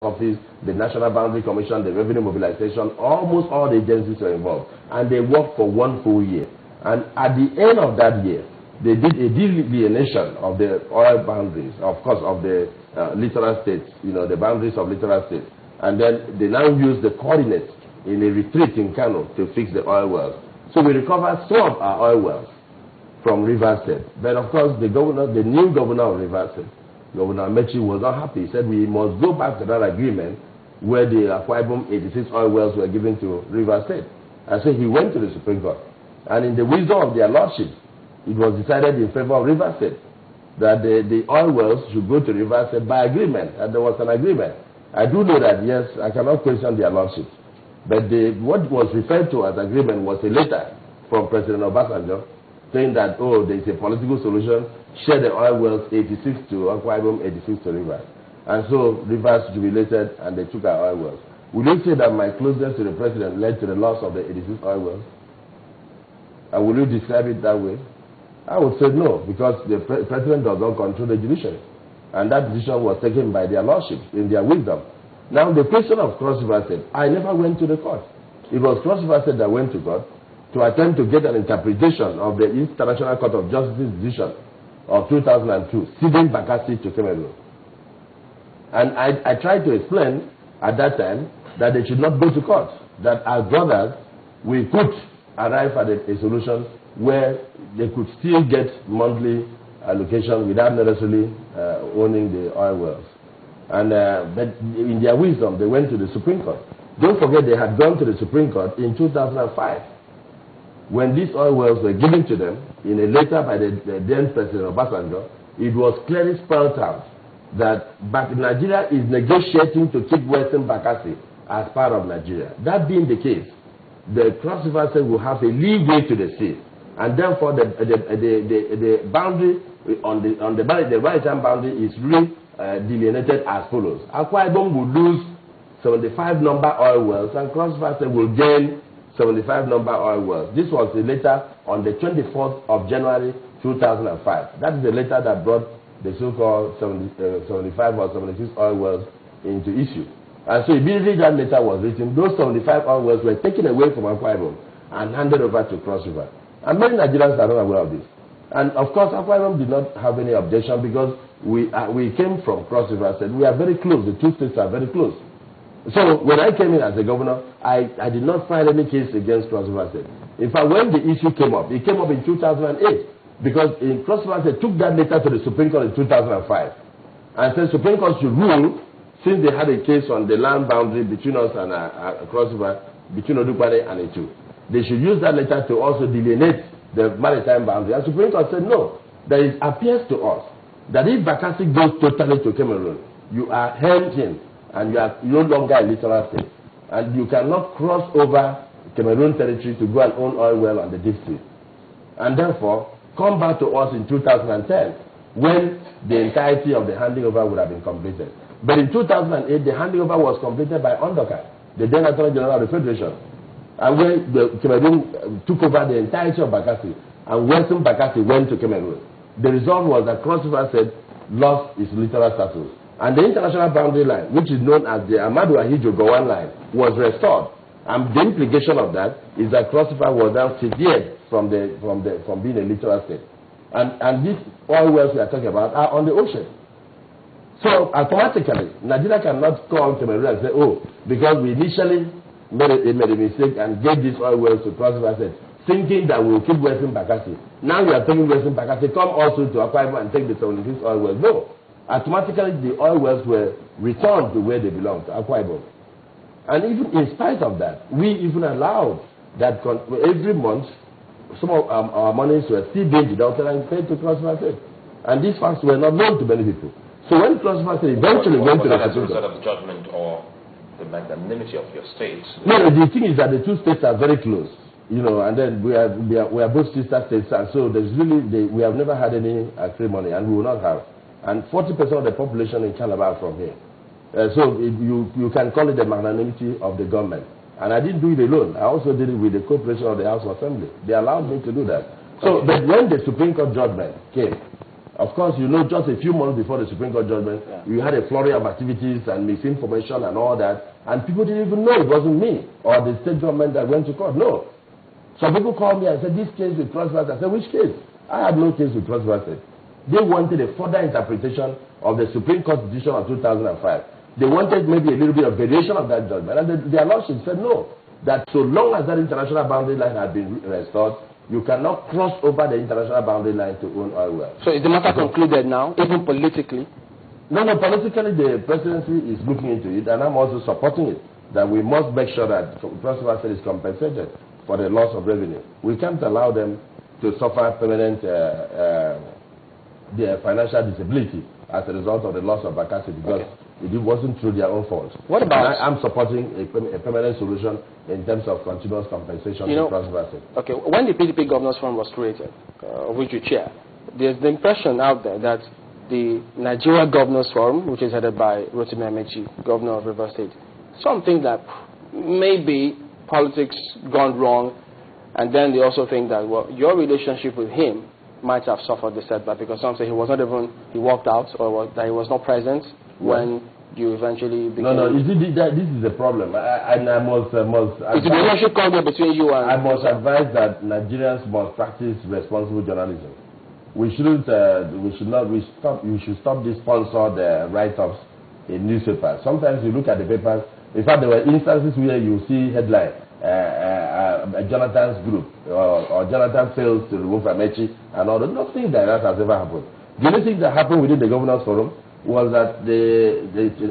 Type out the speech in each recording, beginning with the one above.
Office, the National Boundary Commission, the Revenue Mobilization, almost all the agencies were involved. And they worked for 1 full year. And at the end of that year, they did a delineation of the oil boundaries, of course, of the littoral states, the boundaries of littoral states. And then they now use the coordinates in a retreat in Kano to fix the oil wells. So we recovered some of our oil wells from Rivers State. But of course, the new governor of Rivers State, Governor Mechi, was not happy. He said we must go back to that agreement where the Akwa Ibom 86 oil wells were given to Rivers State. And so he went to the Supreme Court. And in the wisdom of their lordships, it was decided in favor of Rivers State that the oil wells should go to Rivers State by agreement. And there was an agreement. I do know that, yes, I cannot question their lordships. But what was referred to as agreement was a letter from President Obasanjo saying that, oh, there is a political solution, share the oil wells 86 to Akwa Ibom, 86 to Rivers. And so Rivers jubilated and they took our oil wells. Would you say that my closeness to the president led to the loss of the 86 oil wells? And will you describe it that way? I would say no, because the president does not control the judiciary. And that decision was taken by their lordships in their wisdom. Now, the question of Cross River State, I never went to the court. It was Cross River State that went to court to attempt to get an interpretation of the International Court of Justice's decision of 2002, ceding Bakassi to Cameroon. And I tried to explain at that time that they should not go to court, that as brothers, we could arrive at a solution where they could still get monthly allocation without necessarily owning the oil wells. And but in their wisdom, they went to the Supreme Court. Don't forget, they had gone to the Supreme Court in 2005 when these oil wells were given to them in a letter by the then President Obasanjo. It was clearly spelled out that Nigeria is negotiating to keep Western Bakassi as part of Nigeria. That being the case, the Cross River State will have a leeway to the sea, and therefore the boundary on the maritime boundary is really delineated as follows. Akwa Ibom will lose 75 number oil wells, and Cross River State will gain 75 number oil wells. This was the letter on the 24th of January 2005. That is the letter that brought the so-called 75 or 76 oil wells into issue. And so immediately that letter was written, those 75 oil wells were taken away from Akwa Ibom and handed over to Cross River. And many Nigerians are not aware of this. And of course, Akwa Ibom did not have any objection because we came from Cross River, said we are very close, the two states are very close. So when I came in as a governor, I did not file any case against Cross River State. In fact, when the issue came up, it came up in 2008 because Cross River State took that letter to the Supreme Court in 2005 and said Supreme Court should rule, since they had a case on the land boundary between us and Cross River, between Odukwane and Etu. They should use that letter to also delineate the maritime boundary. And Supreme Court said no, that it appears to us that if Bakassi goes totally to Cameroon, you are hemmed in and you are no longer a littoral state. And you cannot cross over Cameroon territory to go and own oil well on the deep sea. And therefore, come back to us in 2010 when the entirety of the handing over would have been completed. But in 2008, the handing over was completed by Ondoka, the then Attorney General of the Federation. And when the Cameroon took over the entirety of Bakassi, and Western Bakassi went to Cameroon, the result was that Cross River State lost its littoral status. And the international boundary line, which is known as the Amadou Ahidjo Gowon line, was restored. And the implication of that is that Cross River was now severed from being a littoral state. And these oil wells we are talking about are on the ocean. So automatically, Nigeria cannot call Cameroon and say, oh, because we initially made a mistake and gave these oil wells to Cross River State, thinking that we will keep Western Bakassi. Now we are taking Western Bakassi, come also to Akwa Ibom and take the 76 oil wells. No. Automatically, the oil wells were returned to where they belong, to Akwa Ibom. And even in spite of that, we even allowed that every month, some of our monies were still being deducted and paid to Cross River State. And these facts were not known to many people. So when Cross River State eventually went to the Supreme Court, of the judgment or the magnanimity of your states? No, the thing is that the two states are very close, and then we are both sister states, and so there's really we have never had any acrimony, and we will not have. And 40% of the population in Calabar are from here, so you can call it the magnanimity of the government. And I didn't do it alone. I also did it with the cooperation of the House of Assembly. They allowed me to do that. So, but when the Supreme Court judgment came, Of course, you know, just a few months before the Supreme Court judgment, you had a flurry of activities and misinformation and all that, and people didn't even know it wasn't me or the state government that went to court. No. Some people called me and said, this case with Cross Versa. I said, which case? I had no case with Cross Versa. They wanted a further interpretation of the Supreme Court decision of 2005. They wanted maybe a little bit of variation of that judgment. And their lordship said no. That so long as that international boundary line had been restored, you cannot cross over the international boundary line to own oil wells. So is the matter concluded now, even politically? No, politically the presidency is looking into it, and I'm also supporting it, that we must make sure that Cross Versa is compensated for the loss of revenue. We can't allow them to suffer permanent their financial disability as a result of the loss of Bakassi, because it wasn't through their own fault. What about... I'm supporting a permanent solution in terms of continuous compensation to Cross Versa. Okay, when the PDP Governors Forum was created, which you chair, there's the impression out there that the Nigeria Governors Forum, which is headed by Rotimi Amaechi, Governor of Rivers State, something that maybe politics gone wrong, and then they also think that, well, your relationship with him might have suffered the setback, because some say he was not even, he walked out, or that he was not present when you eventually became... No, you see, this is the problem. I must it's the relationship conflict between you and... I must advise that Nigerians must practice responsible journalism. We shouldn't, we should stop this sponsored write-ups in newspapers. Sometimes you look at the papers, in fact, there were instances where you see headline, Jonathan's group, or Jonathan fails to remove Amaechi, and all that. Nothing like that has ever happened. The only thing that happened within the Governors Forum was that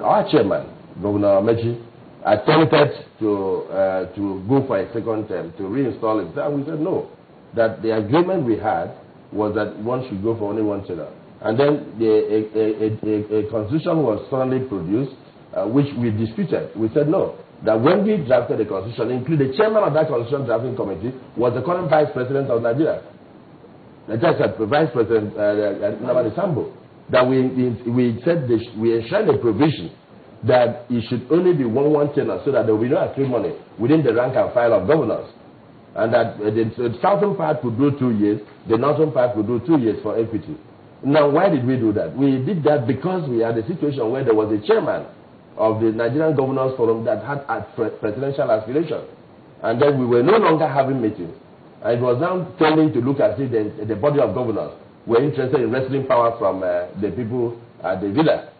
our chairman, Governor Amaechi, attempted to go for a second term, to reinstall himself. We said no, that the agreement we had was that one should go for only one tenure. And then a constitution was suddenly produced, which we disputed. We said no, that when we drafted the constitution, including the chairman of that constitution drafting committee was the current vice president of Nigeria. The vice president, Nnamdi Sambo. That we said we enshrined a provision that it should only be one tenure, so that there will be no acrimony within the rank and file of governors. And that the southern part would do 2 years, the northern part would do 2 years for equity. Now, why did we do that? We did that because we had a situation where there was a chairman of the Nigerian Governors Forum that had presidential aspirations. And then we were no longer having meetings. And it was now tending to look as if the body of governors were interested in wresting power from the people at the villa.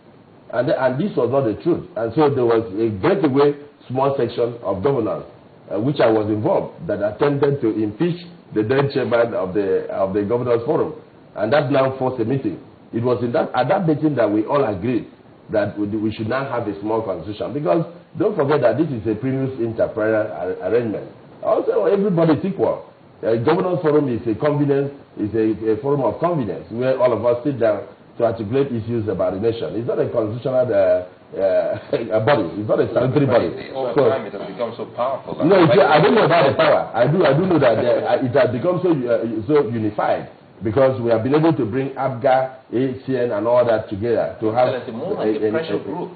And this was not the truth. And so there was a breakaway small section of governors, which I was involved, that attempted to impeach the then chairman of the Governors Forum. And that now forced a meeting. It was at that meeting that we all agreed that we should now have a small constitution. Because don't forget that this is a primus inter pares arrangement. Also, everybody is equal. Governors Forum is a convenience, is a forum of convenience where all of us sit down to articulate issues about the nation. It's not a constitutional a body. It's not a statutory body. Over time, it has become so powerful. No, I don't know about the power. I do know that it has become so unified, because we have been able to bring ABGA, ACN, and all that together to have more like a pressure group.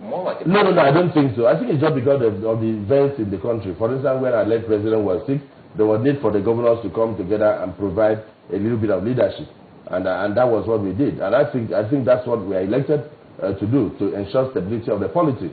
More like a no, I don't think so. I think it's just because of the events in the country. For instance, when our late president was sick, there was need for the governors to come together and provide a little bit of leadership, and that was what we did. And I think that's what we are elected to do, to ensure stability of the polity.